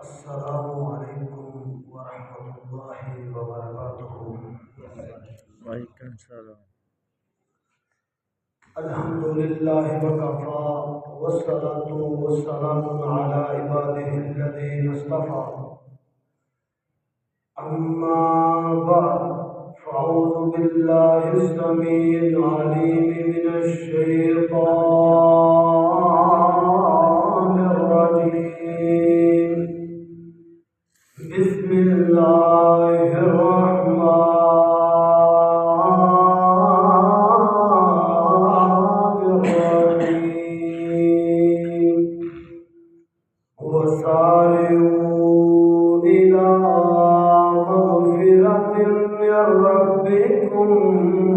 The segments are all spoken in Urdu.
السلام علیکم ورحمۃ اللہ وبرکاتہ۔ وعلیکم السلام۔ الحمدللہ وکفا والصلاة والسلام علی عباده الذین اصطفى، اما بعد فاعوذ باللہ السمیع العلیم من الشیطان الرجیم، بسم اللہ الرحمن الرحیم، وسارعوا إلى مغفرة من ربكم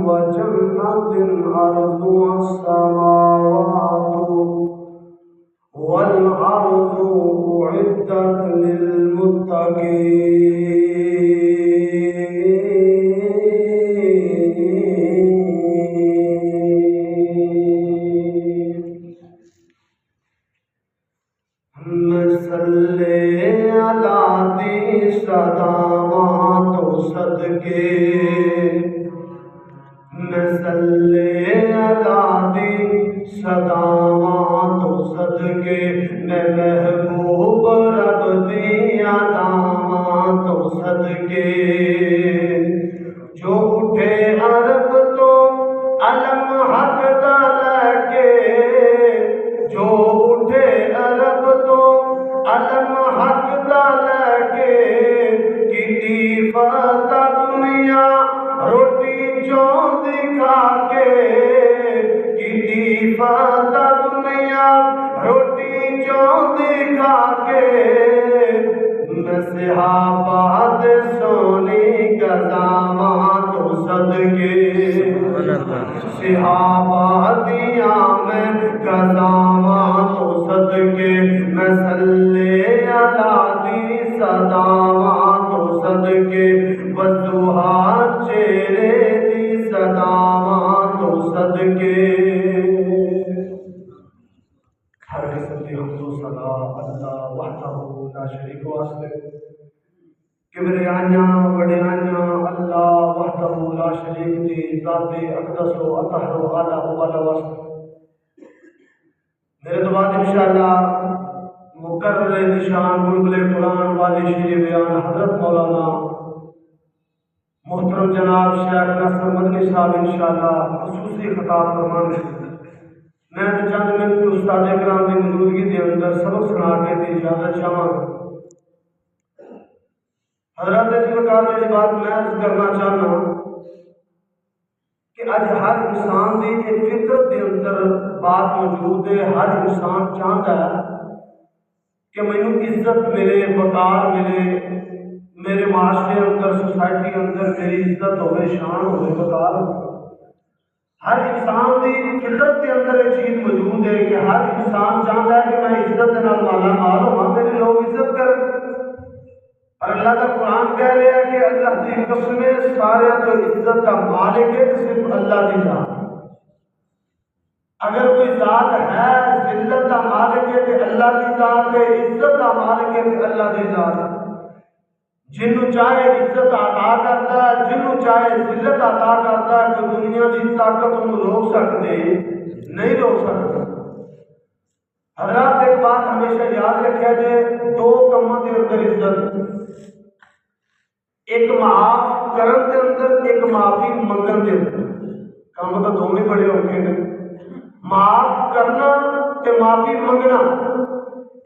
وجنة عرضها السماوات والأرض أعدت للمتقين۔ مسلے علی دی صدامات و صدقے، مسلے علی دی صدامات و صدقے، میں محبوب رب دی علامات و صدقے، جو اٹھے عرب تو علم حق دا لگے، جو اٹھے عرب تو علم حق دا لگے، کیتی فتح دنیا روٹی چوں دکھا کے، کیتی فتح دنیا روٹی چوں دکھا کے، میں صحابہ دے سونی قدامات و صدقے، صحابہ دیاں میں قدامات و صدقے، میں صلی علی دی صدامات و صدقے، والضحا چہرے دی صدامات و صدقے۔ ہر قسم دی حمد و ثنا اللہ وحدہ لا شریک واسطے، کبریائیاں وڈیائیاں اللہ وحدہ لا شریک دی ذات اقدس و اطہر و اعلیٰ و بالا واسطے۔ میرے تو بعد انشاءاللہ مقرر نشان بلبل قرآن والی شیر بیان حضرت مولانا محترم جناب شیخ ناصر مدنی صاحب انشاءاللہ خصوصی خطاب فرمانے۔ میں چند منٹ استاد کرام کی موجودگی کے اندر سبق سنا کے دی اجازت چاہوں۔ حضرات اس وقت میری بات میں عرض کرنا چاہنا کہ آج ہر انسان دی ایک فطرت کے اندر بات موجود ہے، ہر انسان چاہتا ہے کہ مینوں عزت ملے، وقار ملے، میرے معاشرے اندر سوسائٹی اندر میری عزت ہوئے، شان ہوئے، وقار ہوئے۔ ہر انسان دی فطرت کے اندر یہ چیز موجود ہے کہ ہر انسان چاہتا ہے کہ میں عزت کے نال مالا مال ہوں، میرے لوگ عزت کریں۔ اور اللہ کا قرآن کہہ رہا ہے کہ اللہ کی قسم سارے تو عزت کا مالک ہے صرف اللہ کی ذات۔ اگر کوئی ذات ہے ذلت کا مالک ہے کہ اللہ کی ذات ہے، عزت کا مالک ہے کہ اللہ کی ذات ہے۔ جنوں چاہے عزت عطا کرتا ہے، جنوں چاہے ذلت عطا کرتا ہے، کہ دنیا کی طاقت انہوں روک سکتے نہیں روک سکتے۔ حضرات ایک بات ہمیشہ یاد رکھا جائے، دو کاموں کے اندر عزت، ایک معاف کرن کے اندر، ایک معافی منگن کے اندر۔ کام تو دونوں بڑے ہوتے ہیں، معاف کرنا تے معافی منگنا،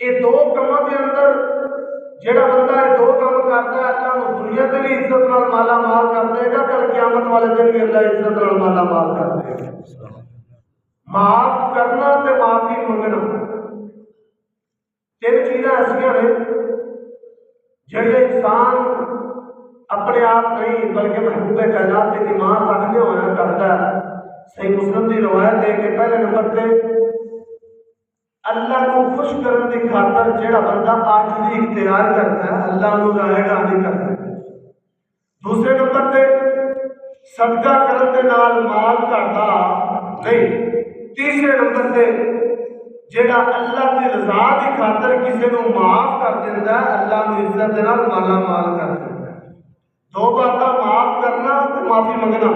یہ دو کاموں کے اندر جڑا بندہ یہ دو کام کرتا ہے، اللہ کو دنیا سے بھی عزت نال مالا مال کر دے گا، کل قیامت والے دن بھی اللہ عزت نال مالا مال کر دے گا۔ معاف کرنا تے معافی منگنا تین چیزاں ایسا نے جڑے انسان اپنے آپ نہیں بلکہ محبوب کائنات کے ایمان رکھنے ہوا کرتا ہے۔ صحیح مسلم کی روایت ہے کہ پہلے نمبر پہ اللہ کو خوش کرنے کی خاطر جڑا بندہ عاجزی اختیار کرتا ہے، اللہ کو رائے گا نہیں کرتا۔ دوسرے نمبر پہ صدقہ کرنے نال مال گھٹدا نہیں۔ تیسرے نمبر پہ جڑا اللہ کی رضا کی خاطر کسی کو معاف کر دیتا ہے اللہ کو عزت دے نال مالا مال کر دیتا ہے. دو باتاں معاف کرنا تو معافی منگنا.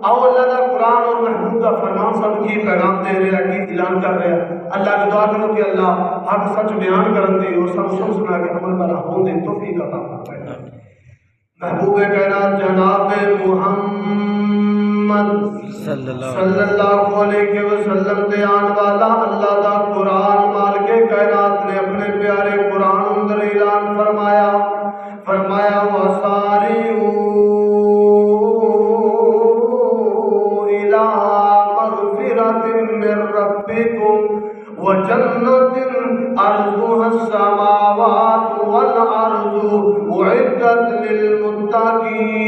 آؤ اللہ کا قرآن اور محبوب کا فرمان سب کی پیغام دے رہا ہے کی اعلان کر رہا ہے. اللہ کی دعا کرو کہ اللہ حق سچ بیان کرن دے اور سب سنا کے عمل بنا ہون دے توفیق عطا فرمائے. محبوب کائنات جناب محمد صلی اللہ علیہ وسلم دے آن والا اللہ دا قرآن مالک کائنات نے اپنے پیارے قرآن اندر اعلان فرمایا وَسَارِعُوا إِلَىٰ مَغْفِرَةٍ مِّن رَّبِّكُمْ وَجَنَّةٍ عَرْضُهَا السَّمَاوَاتُ وَالْأَرْضُ أُعِدَّتْ لِلْمُتَّقِينَ.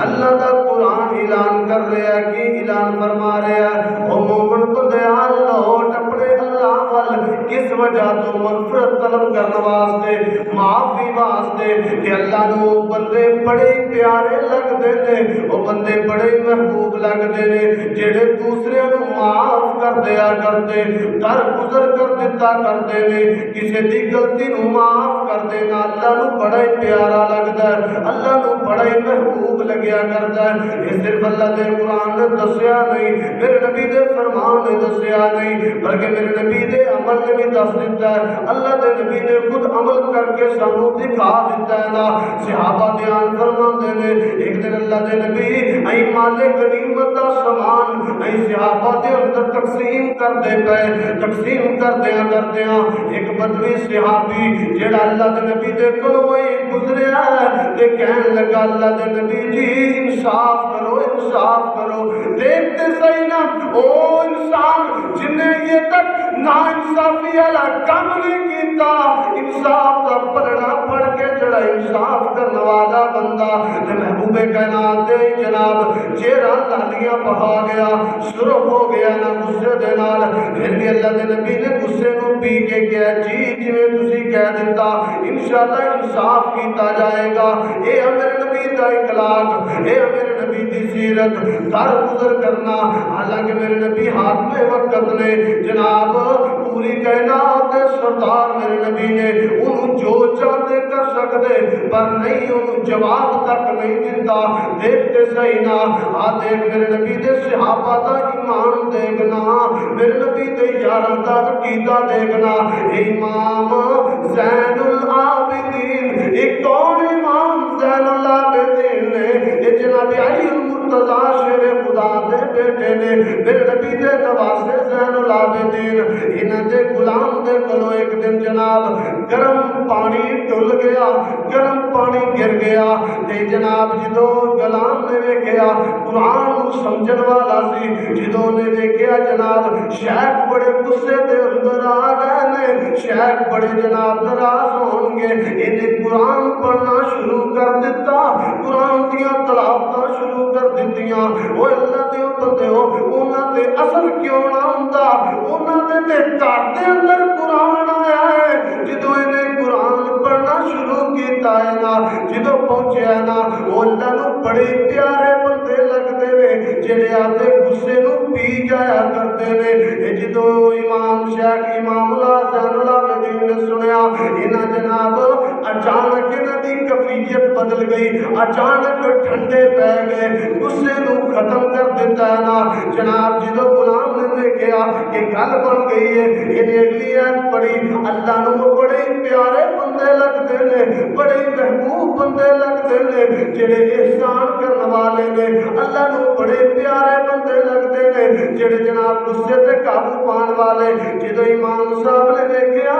اللہ دا قرآن اعلان کر رہا ہے کہ اعلان فرما رہا ہے او مومن بندیاں لوٹ اپنے اللہ وال کس وجہ تو مغفرت طلب کرنے واسطے معافی واسطے کہ اللہ نو بندے بڑے پیارے لگدے نے او بندے بڑے محبوب لگدے نے جڑے دوسرے نو معاف کر دیا کرتے در گزر کر دیتا کرتے نے کسی دی غلطی نو معاف کر دینا اللہ نو بڑا ہی پیارا لگدا ہے اللہ نو بڑا ہی محبوب لگیا کرتا ہے. یہ صرف اللہ دے قرآن نے دسیا نہیں میرے نبی دے فرمان نے دسیا نہیں بلکہ میرے نبی دے عمل نے بھی دس دیتا ہے. اللہ دے نبی نے خود عمل کر کے سانو دکھا دیتا ہے نا. صحابہ دیان فرماندے نے ایک دن اللہ دے نبی ائی مال غنیمت دا سامان ائی صحابہ دے اندر تقسیم کردے پئے تقسیم کردیاں ایک بدوی صحابی جڑا اللہ دے نبی دے کولوں گزریا تے کہن لگا اللہ دے نبی جی انصاف کرو دیکھتے صحیح نا او انسان جن نے یہ تک نا انصافی والا کام نہیں کیتا انصاف کا پلڑا پڑ کے جڑا انصاف کرنے والا بندہ تے محبوب کائنات دے جناب چہرہ لالیاں بہا گیا سرخ ہو گیا نا غصے دے نال. پھر بھی اللہ دے نبی نے غصے نو پی کے کہا جی جویں تسی کہہ دیتا انشاءاللہ انصاف کیتا جائے گا. اے میرے نبی دا اخلاق اے میرے نبی دی سیرت در گزر کرنا. حالانکہ میرے نبی ہاتھ میں وقت نے جناب پوری کائنات دے سردار میرے نبی نے انہوں جو چاہتے کر سکتے پر نہیں انہوں جواب تک نہیں دیتا. دیکھتے صحیح نا دیکھ میرے نبی دے صحابہ دا ایمان دیکھنا میرے نبی دے یاراں دا عقیدہ دیکھنا. امام زین العابدین ایک کون امام زین العابدین نے یہ جناب علی المرتضیٰ شیر خدا دے بیٹے نے میرے نبی دے نواسے زین العابدین انہاں دے غلام دے کولوں ایک دن جناب گرم پانی ڈل گیا گرم پانی گر گیا تے جناب جدوں غلام نے ویکھیا قرآن نو سمجھن والا سی جدوں نے ویکھیا جناب شیخ بڑے غصے دے اندر آ گئے نے شیخ بڑے جناب ناراض ہون گے انہیں قرآن پڑھنا شروع کر دیتا قرآن دیاں تلاوتاں شروع کر دیتیاں. او اللہ دے بندے ہو انہاں تے اثر کیوں نہ ہوندا انہاں دے گھر دے اندر قرآن آیا ہے جدوں انہیں قرآن پڑھنا شروع کیتا ہے نا جدوں پہنچیا نا او اللہ نو بڑے پیارے بندے لگدے نے جڑے آدے غصے نو پی جایا کرتے نے. جدوں امام شیخ امام اللہ زین العابدین نے سنیا انہاں جناب اچانک انہاں دی کیفیت بدل گئی اچانک ٹھنڈے پہ گئے غصے نو ختم کر دیتا ہے نا جناب. جدوں غلام نے دیکھا کہ گل بن گئی ہے انہیں اگلی ایت پڑھی اللہ نو بڑے پیارے بندے لگتے نے بڑے محبوب بندے لگتے نے جڑے احسان کرنے والے نے اللہ نو بڑے پیارے بندے لگتے نے جڑے جناب غصے تے قابو پان والے. جدوں امام صاحب نے دیکھا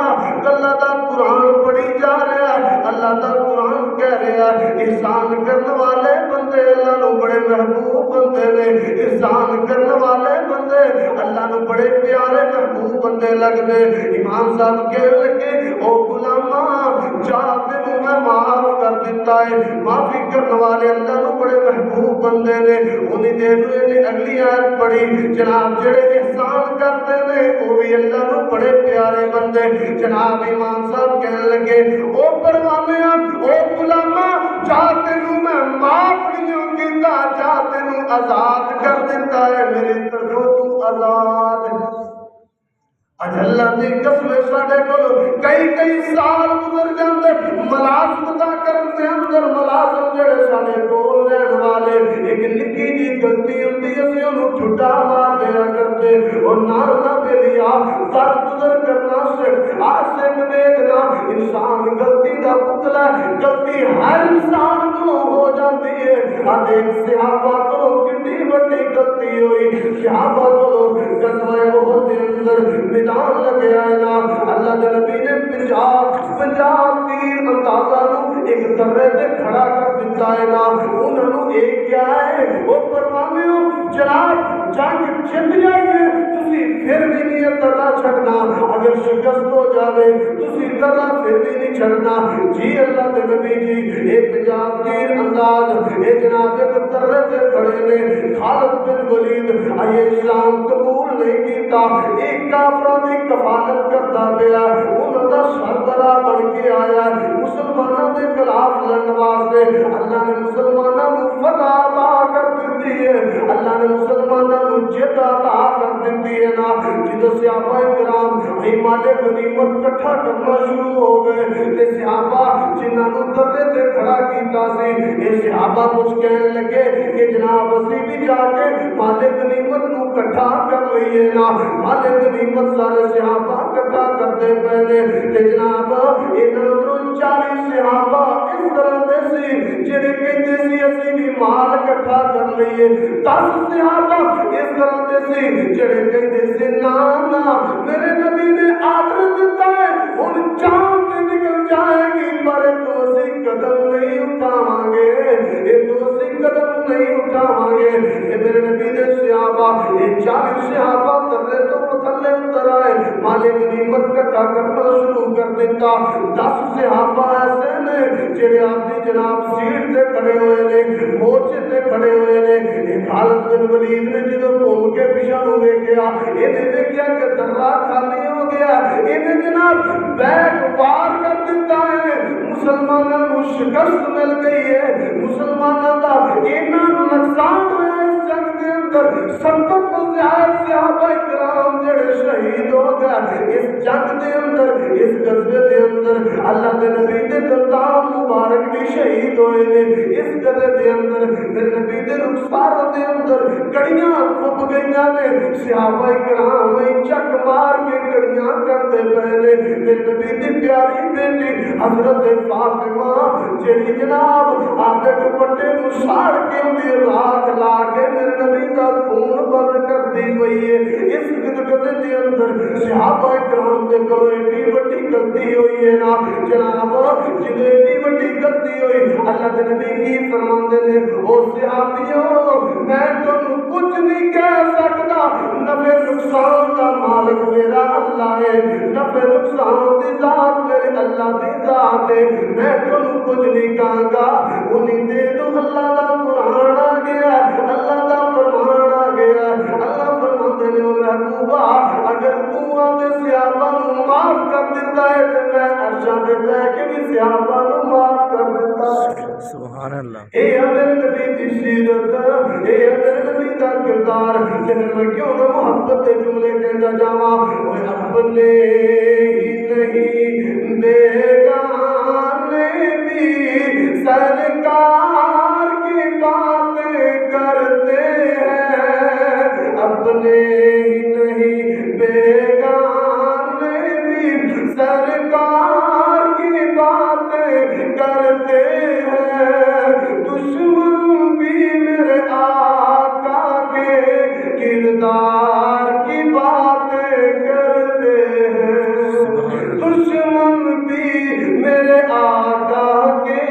اللہ دا قرآن پڑھی جا رہا ہے اللہ دا قرآن کہہ رہا ہے احسان کرنے والے بندے اللہ نو بڑے محبوب بندے نے احسان کرنے والے بندے اللہ نو بڑے پیارے محبوب بندے لگتے. امام صاحب کہنے لگے او غلاما جا تینوں میں معاف کر دیتا ہے معافی کرنے والے اللہ نو بڑے محبوب بندے نے انہی دیر نے اگلی آیت پڑھی جناب جڑے احسان کرتے نے وہ بھی اللہ نو بڑے پیارے بندے جناب امام صاحب کہنے لگے او پروانیاں او غلاماں چاہتے نو میں معاف نہیں کیتا چاہتے نو آزاد کر دیتا ہے میری طرفوں تو آزاد اج اللہ دی قسم ساڈے کول کئی سال گزر جاندے ملازمت کرن دے اندر ملازم جڑے ساڈے کول رہن والے ایک نکی جی غلطی ہوندی اسی اونوں چھٹا مار دیا کرتے اور نال نہ بیلیا در گزر کرنا سکھ آسک دیکھنا انسان غلطی دا پتلا غلطی ہر انسان کو ہو جاندی ہے دیکھ صحابہ کو کتنی بڑی غلطی ہوئی صحابہ کو غزوہ احد دے اندر میدان لگے آئے نا اللہ دے نبی نے 50 تیر اندازہ نو ایک درے تے کھڑا کر دیتا ہے نا انہوں نے ایک کیا ہے وہ پروانے ہو جناب جنگ جت جائے تسی پھر بھی نہیں درہ چھڑنا اگر شکست ہو جاوے تسی درہ پھر بھی نہیں چھڑنا جی اللہ دے نبی جی ایک 50 تیر انداز اے جناب ایک درے تے کھڑے نے خالد بن ولید آئیے اسلام قبول نہیں کیتا ایک کافران کی کفالت کرتا پیا انہوں نے سردرہ بن کے آیا مسلمانوں کے خلاف لڑن واسطے اللہ نے مسلمانوں کو فتح عطا کر دیتی ہے اللہ نے مسلمانوں کو جیت عطا کر دیتی ہے نا جدو صحابہ کرام ایمان غنیمت اکٹھا کرنا شروع ہو گئے تے صحابہ جنہاں نوں درے تے کھڑا کیتا سی اے صحابہ کچھ کہنے لگے کہ جناب اسی بھی جا کے مال غنیمت نوں اکٹھا کر لئیے نا مال غنیمت سارے صحابہ اکٹھا کرتے پہلے تے جناب انہوں 40 صحابہ اس طرح دے سی جڑے کہندے سی اسی بھی مال اکٹھا کر لئیے 10 صحابہ اس طرح دے سی جڑے کہندے سی نا میرے نبی نے آرڈر دیتا ہے ان جان سے نکل جائے گی پر تو اسی قدم نہیں اٹھاواں گے یہ تو اسی قدم نہیں اٹھاواں گے یہ میرے نبی نے صحابہ یہ 40 صحابہ تلے تو تھلے اتر آئے مال غنیمت اکٹھا کرنا شروع کر دیتا 10 صحابہ ایسے نے جڑے آدمی جناب سیٹ تے کھڑے ہوئے نے مورچے تے کھڑے ہوئے نے ایک خالد بن ولید نے جدو گھوم کے پیچھے نو ویکھیا انہیں ویکھیا کہ درہ خالی ہو گیا انہیں جناب بیک وار کر دیتا ہے مسلمانوں کو شکست مل گئی ہے مسلمانوں کا اتنا نقصان ہوا اس جنگ کے اندر 70 تو زیادہ صحابہ کرام جڑے شہید ہو گئے اس جنگ کے اندر اس غزوے کے اندر اللہ کے نبی کے دندان مبارک بھی شہید ہوئے نے اس غزوے کے اندر میرے نبی کے رخسار کے اندر کڑیاں کھپ گئیاں نے صحابہ کرام چک مار کے کڑیاں کرتے پہلے میرے نبی کی پیاری بیٹی حضرت فاطمہ جڑی جناب آدھے دوپٹے نو ساڑ کے اندی راکھ لا کے میرے نبی کا خون بند کر دی ہوئی ہے اس غزوے کے اندر صحابہ کرام دے کول ایڈی بڑی غلطی ہوئی ہے نا جناب جدو ایڈی بڑی غلطی ہوئی اللہ کے نبی کی فرماندے نے او صحابیوں میں تمہیں کچھ نہیں کہہ سکتا نفع نقصان کا مالک میرا اللہ ہے نفع نقصان دی ذات میرے اللہ دی ذات ہے میں تمہیں کچھ نہیں کہاں گا انہیں دے دو اللہ دا قرآن آ گیا اللہ دا فرمان آ گیا اللہ فرماندے نے محبوبہ اگر تو آتے صحابہ نو معاف کر دیتا ہے تو میں عرشاں پہ بیٹھ کے بھی صحابہ نو معاف کر دیتا ہے سبحان اللہ اے امیر نبی دی سیرت اے امیر نبی دا کردار کہ میں کیوں نہ محبت دے جملے کہندا جاواں اوے اپنے ہی نہیں بیگانے بھی سرکار کی باتیں کرتے ہیں اپنے ہی نہیں بیگانے بھی سرکار کی باتیں کرتے ہیں دشمن بھی میرے آقا کے کردار کی باتیں کرتے ہیں دشمن بھی میرے آقا کے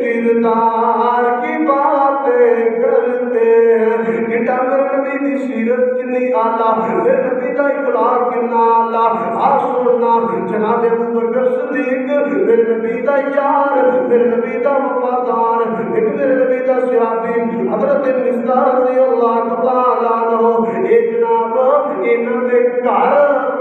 کردار کی باتیں کرتے ہیں کہ ڈاکٹر نبی دی دی سیرت کنی آلہ، میرے نبی دا اخلاق کنا آلہ، آج سننا جناب ابو بکر صدیق میرے نبی دا یار، میرے نبی دا وفادار، ایک میرے نبی دا صحابی حضرت مصداق رضی اللہ تعالیٰ عنہ، اے جناب انہاں دے گھر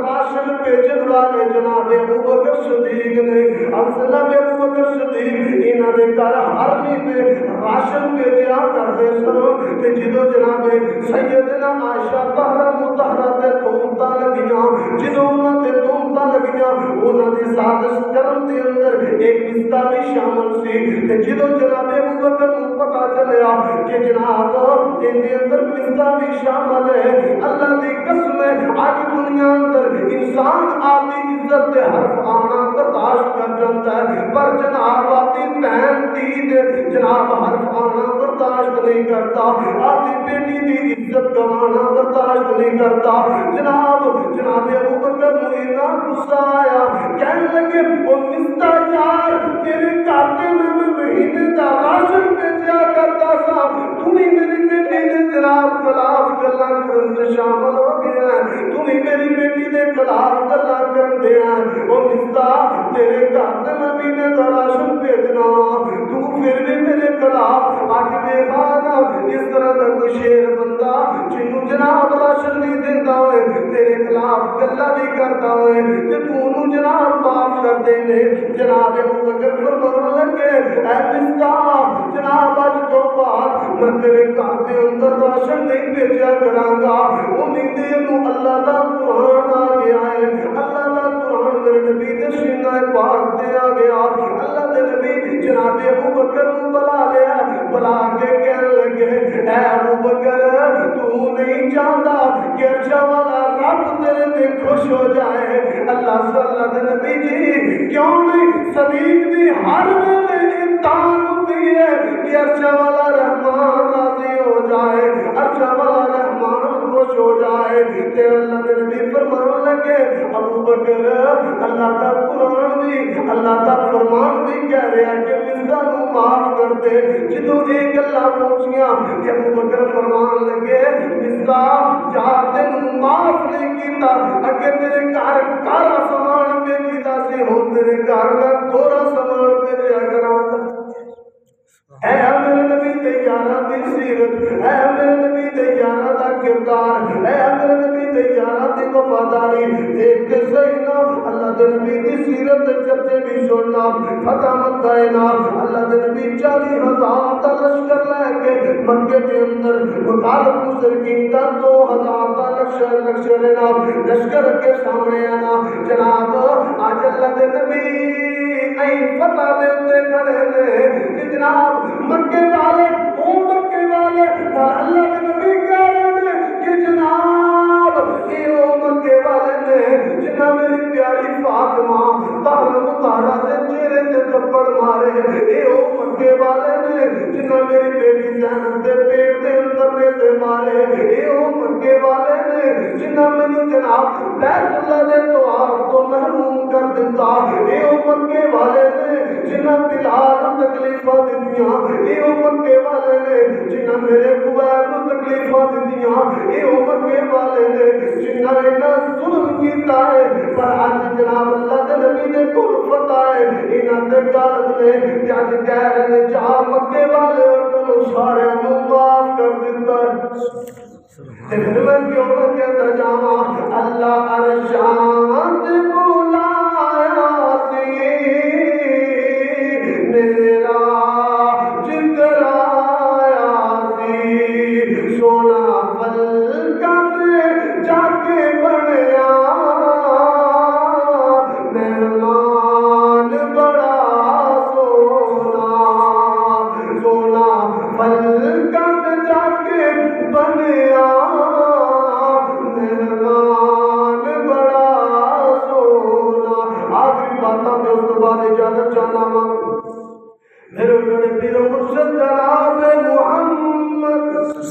راشن بھیجن والے جناب ابو بکر صدیق نے، افضل ابو بکر صدیق انہاں دے گھر ہر مہینے راشن بھیجیا کرتے سن، تے جدو جناب سیدنا عائشہ طہرہ مطہرہ تے تہمتاں لگیاں، جدو انہاں تے تہمتاں لگیاں انہاں دی سازش کرن دے اندر ایک قصہ بھی شامل سی، تے جدو جناب ابو بکر نوں پتہ چلیا کہ جناب ان دے اندر قصہ بھی شامل ہے، اللہ دی قسم ہے اج دنیا اندر انسان آدھی عزت دے حرف آنا برداشت کر جاندا ہے، پر جناب آدھی بہن دھی دے جناب حرف آنا برداشت نہیں کرتا، آدھی بیٹی دی عزت گوانا برداشت نہیں کرتا۔ جناب ابو بکر نوں اتنا غصہ آیا، کہنے لگے او مستا یار تیرے گھر تے میں مہینے دا راشن بھیجیا کرتا سا، تو بھی میری بیٹی دے جناب خلاف گلاں کرن تے شامل ہو گیا ہے، تو بھی میری بیٹی دے خلاف گلاں کرن دے ہے، او مستا تیرے گھر تے میں مہینے دا راشن بھیجنا تو پھر بھی میرے خلاف اج بے خانہ اس طرح دا کوئی شیر بندہ جنوں جناب راشن نہیں دیندا ہوئے تیرے خلاف گلا بھی کرتا ہوئے تے تو انہوں جناب معاف کر دے نے۔ جناب ابو بکر فرمان لگے اے مستا جناب اج تو بعد میں تیرے گھر دے اندر راشن نہیں بھیجا کراں گا، امید نوں اللہ دا قرآن آ گیا ہے، اللہ دا قرآن میرے نبی دے سینہ پاک تے آ گیا، اللہ دے نبی جناب ابو بکر نوں بلا لیا، بلا کے کہنے لگے اے ابو بکر تو نہیں چاہتا کہ عرش والا رب تیرے تے خوش ہو جائے؟ اللہ صلی اللہ علیہ نبی جی کیوں نہیں صدیق دی ہر ویلے امتحان ہوتی ہے کہ عرش والا رحمان راضی ہو جائے، عرش والا رحمان خوش ہو جائے، تے اللہ دے نبی فرمان لگے ابو بکر اللہ کا قرآن بھی اللہ کا فرمان بھی کہہ رہا ہے کہ مرزا نوں معاف کر دے، جدوں یہ گلاں پہنچیاں کہ ابو بکر فرمان لگے مرزا جا تینوں معاف نہیں کیتا، اگر تیرے گھر کارا سامان بھیجیدا سی ہن تیرے گھر میں تھوڑا سامان بھیجیا کراں گا۔ اے میرے نبی دے یاراں دی سیرت، اے میرے نبی دے یاراں دا کردار، اے میرے نبی دے یاراں دی وفاداری دیکھ کے صحیح نا اللہ دے نبی دی سیرت دے چرچے بھی سننا۔ فتح مکہ نا اللہ دے نبی 40,000 دا لشکر لے کے مکے دے اندر مخالف مشرکین دا 2,000 دا لشکر نا لشکر کے سامنے آنا جناب آج اللہ دے نبی ائی فتح دے اندر کھڑے نے کہ جناب مکے والے او مکے والے اللہ کے نبی کہہ رہے ہیں کہ جناب یہ او مکے والے نے جنہاں میری پیاری فاطمہ طہرہ مطہرہ دے چہرے تے تھپڑ مارے، اے او مکے والے نے جنہاں میری بیٹی زینب دے پیٹ دے اندر ریزے مارے، اے او مکے والے نے جنہاں مینوں جناب بیت اللہ دے طواف تو محروم کر دتا، اے او مکے والے نے جنہاں بلال نوں تکلیفاں دتیاں، اے او مکے والے نے جنہاں میرے خبیب نوں تکلیفاں دتیاں، اے او مکے والے نے جنہاں انہاں ظلم کیتا ہے، پر اج جناب اللہ دے نبی دے کول فتح ہے انہاں تے غالب نے تے اج کہہ رہے نے جا مکے والے اور سارے نوں معاف کر دتا تے پھر میں کیوں نہ کہتا جاواں اللہ ارشاد بلایا سی میرا جگر آیا سی سونا پل کر جا کے بڑھیا مہمان بڑا سونا سونا پل کر جا کے بڑھیا مہمان بڑا سونا۔ آخری باتاں میں اس کے بعد اجازت چاہنا ماں میرے بڑے پیر مرشد جناب محمد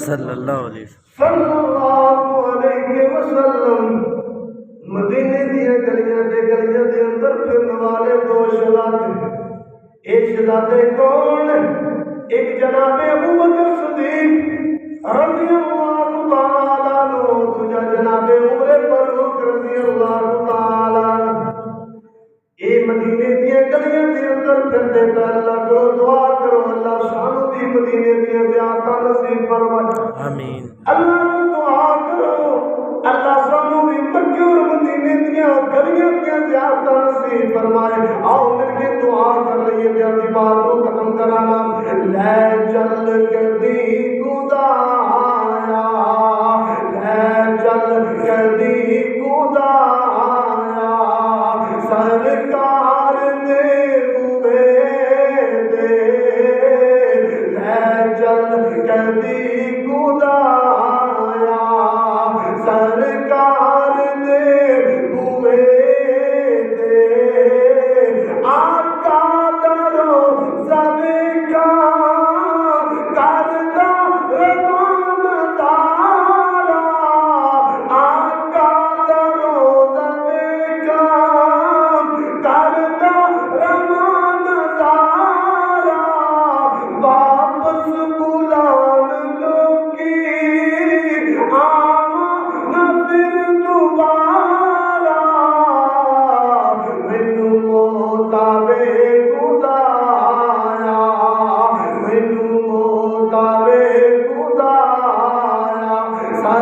صلی اللہ علیہ وسلم صلی اللہ علیہ وسلم مدینے دیا گلیاں دے اندر پھرنے والے 2 شہزادے، ایک شہزادے کون؟ ایک جناب ابو بکر صدیق رضی اللہ تعالی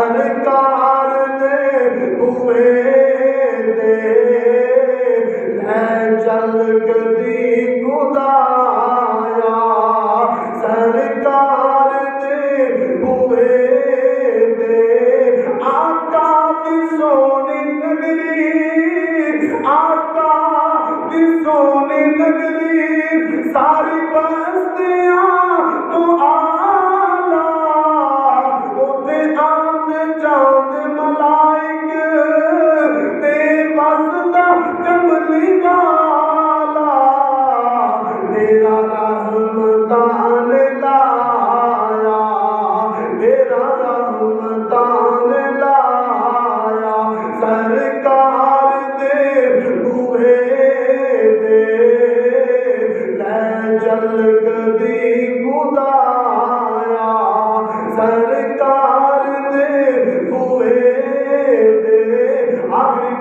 سرکار دے ہوئے دے لے چل گدی خدایا سرکار دے ہوئے دے آقا دی سونی نگری آقا دی سونی نگری ساری بستیاں تو آلہ اتے آتے جاتے ملائک تے وسدا کملی والا میرا رحمتان لایا میرا رحمتان لایا سرکار دے بوہے دے لے چل گدی خدایا سرکار دے بوہے دے آخری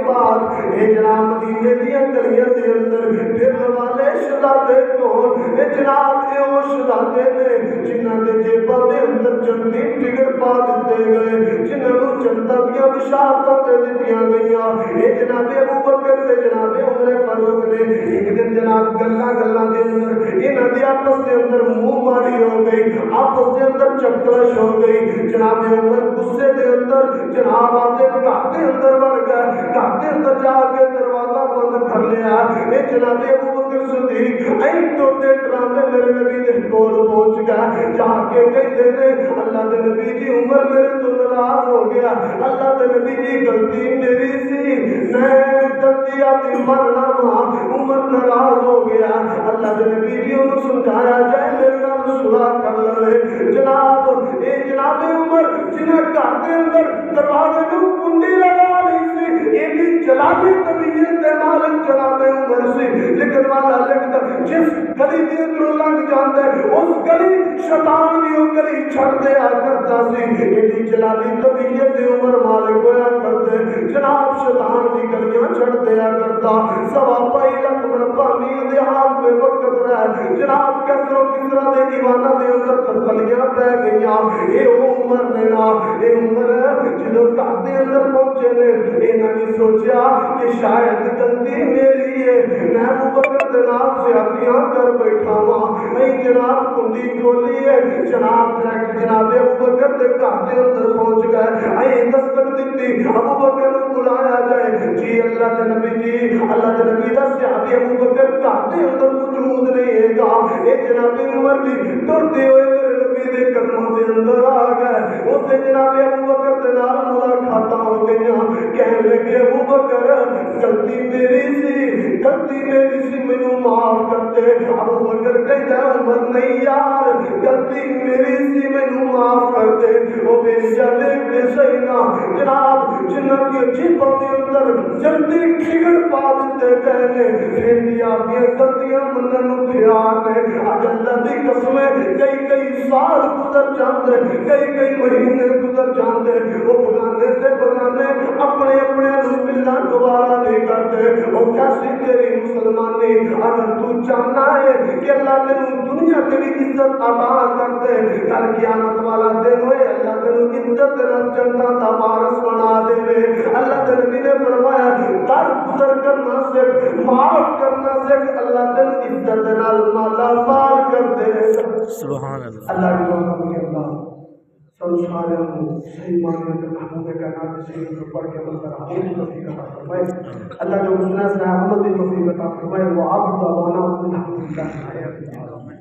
بات اے جناب مدینے دیا گلیاں دے اندر پھر والے شہزادے کون اے جناب اے وہ شہزادے نے جنہاں دے جیباں دے اندر جنتی ٹکٹ پا دیتے گئے جنہاں کو جنتا دیا بشارتاں دے دتیاں گئیاں اے جناب ابو بکر تے جناب عمر فاروق نے ایک دن جناب گلاں دے اندر انہاں دی آپس دے اندر منہ ماری ہو گئی آپس دے اندر چکلش ہو گئی جناب عمر غصے دے اندر جناب آتے گھر دے اندر بڑھ گئے گھر دے اندر جا کے دروازہ بند کر لیا اے جناب ابو بکر صدیق این تو تے ڈرامے میرے نبی دے کول پہنچ گیا جا کے کہتے نے اللہ دے نبی جی عمر میرے تو ناراض ہو گیا اللہ دے نبی جی غلطی میری سی میں غلطی اپنی مرنا وہاں عمر ناراض ہو گیا اللہ دے نبی جی انہوں سمجھایا جائے میرے نام صلح کر لے جناب اے جناب عمر جنہیں گھر دے اندر دروازے کو کنڈی لگا لی سی یہ بھی جلالی طبیعت دے مالک جناب عمر سی لیکن والا لکھتا جس گلی دے اندر لنگ جاندے اس گلی شیطان بھی وہ گلی چھڑ دیا کرتا سی یہ جلالی طبیعت دے عمر مالک ہویا کرتے جناب شیطان بھی گلیاں چھڑ دیا کرتا سوا پائی لکھ مرپانی دے ہاتھ میں وقت رہا جناب کسر و کسرا دے دیوانہ دے اندر ترکلیاں پہ گئیاں اے عمر نے نا اے عمر جنہوں گھر دے اندر پہنچے نے انہوں نے سوچیا کہ شاید غلطی میری ہے میں ابو بکر دے نام سے اپنیاں کر بیٹھا ہوں اے جناب کنڈی کھولی ہے جناب ڈائریکٹ جناب ابو بکر دے گھر دے اندر پہنچ گئے اے دستک دیتی ابو بکر کو بلایا جائے جی اللہ دے نبی جی اللہ دے نبی دا صحابی ابو بکر گھر دے اندر موجود نہیں ہے گا اے جناب عمر بھی ٹرتے ہوئے میرے نبی دے قدموں دے اندر آ گئے اسے جناب ابو بکر دے نال ملاقاتاں ہو گئیاں کہنے لگے ابو بکر غلطی میری سی مینوں معاف کر دے ابو بکر کہتا عمر نہیں یار غلطی میری سی مینوں معاف کر دے او بے جلے بے سینا جناب جنہاں کی جیباں دے اندر جلدی ٹھگڑ پا دیتے گئے نے پھر بھی آپ یہ غلطیاں منن نوں تیار نے اج اللہ دی قسم کئی سال گزر جاندے کئی مہینے گزر جاندے وہ بگانے سے بگانے اپنے نوں ملنا دوبارہ نہیں کرتے وہ کیسی تیری مسلمانی اگر تو چاہنا ہے کہ اللہ تینوں دنیا کے بھی عزت عطا کر دے کل قیامت والا دن ہوئے اللہ تینوں عزت نال جنت دا وارث بنا دے اللہ کے نبی نے فرمایا در گزر کرنا سکھ معاف کرنا سکھ اللہ تینوں عزت نال مالا مال کر دے سبحان اللہ اللہ کی دعا کے اللہ سب سارے صحیح معنی میں محمود کا نام سے پڑھ کے عمل کرا ہوں توفیق عطا فرمائے اللہ جو مسنا سے احمد توفیق عطا فرمائے وہ عبد وانا الحمدللہ